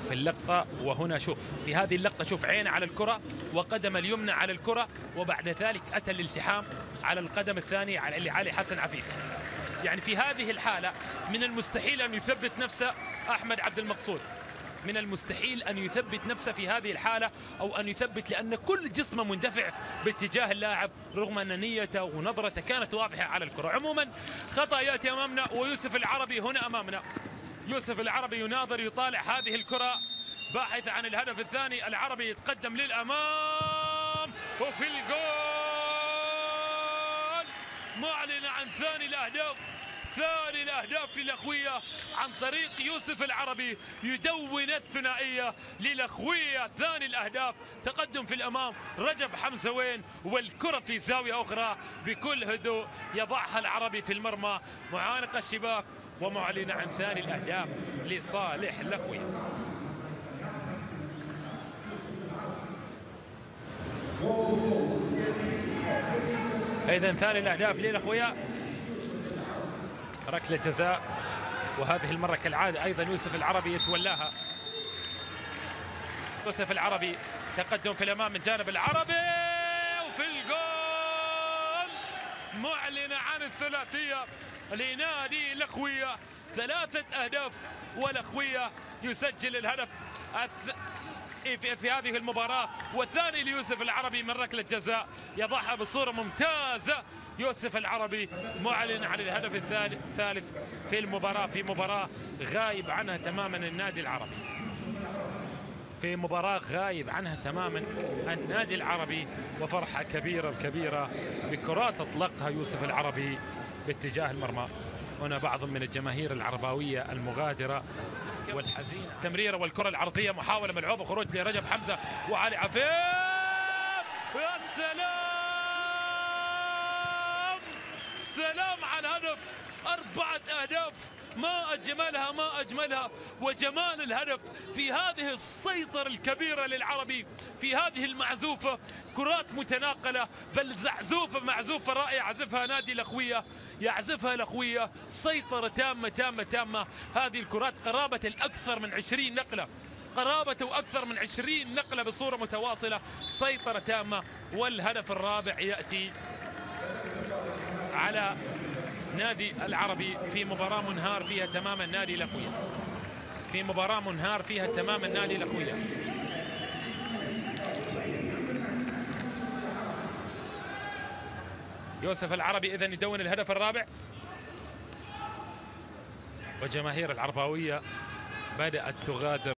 في اللقطة. وهنا شوف في هذه اللقطة شوف عينه على الكرة وقدم اليمنى على الكرة، وبعد ذلك أتى الالتحام على القدم الثانية على علي حسن عفيف. يعني في هذه الحالة من المستحيل أن يثبت نفسه أحمد عبد المقصود، من المستحيل أن يثبت نفسه في هذه الحالة، أو أن يثبت، لأن كل جسمه مندفع باتجاه اللاعب رغم أن نيته ونظرته كانت واضحة على الكرة. عموما خطأ يأتي أمامنا، ويوسف العربي هنا أمامنا. يوسف العربي يناظر يطالع هذه الكرة باحث عن الهدف الثاني. العربي يتقدم للأمام وفي الجول، معلن عن ثاني الأهداف للأخوية عن طريق يوسف العربي، يدون الثنائية للأخوية. ثاني الأهداف، تقدم في الأمام رجب حمزوين، والكرة في زاوية أخرى بكل هدوء يضعها العربي في المرمى معانق الشباك، ومعلن عن ثاني الأهداف لصالح الأخوية. إذن ثاني الأهداف للأخوية، ركلة جزاء، وهذه المرة كالعادة أيضا يوسف العربي يتولاها. يوسف العربي تقدم في الأمام من جانب العربي، وفي الجول، معلن عن الثلاثية لنادي الأخوية. 3 أهداف والأخوية يسجل الهدف في هذه المباراة، والثاني ليوسف العربي من ركلة جزاء يضعها بصورة ممتازة. يوسف العربي معلن عن الهدف الثالث في المباراة، في مباراة غايب عنها تماما النادي العربي، في مباراة غايب عنها تماما النادي العربي. وفرحة كبيرة بكرات اطلقها يوسف العربي باتجاه المرمى. هنا بعض من الجماهير العرباوية المغادرة والحزينة. تمريرة والكرة العرضية، محاولة ملعوبة، خروج لرجب حمزة وعلي عفيف. يا سلام على الهدف، 4 أهداف، ما أجملها وجمال الهدف في هذه السيطرة الكبيرة للعربي، في هذه المعزوفة، كرات متناقلة، بل معزوفة رائعة يعزفها نادي الأخوية، يعزفها الأخوية، سيطرة تامة. هذه الكرات قرابة الأكثر من 20 نقلة، أكثر من 20 نقلة بصورة متواصلة، سيطرة تامة. والهدف الرابع يأتي على نادي العربي في مباراة منهار فيها تماما نادي الأخوية، يوسف العربي إذن يدون الهدف الرابع، وجماهير العرباوية بدأت تغادر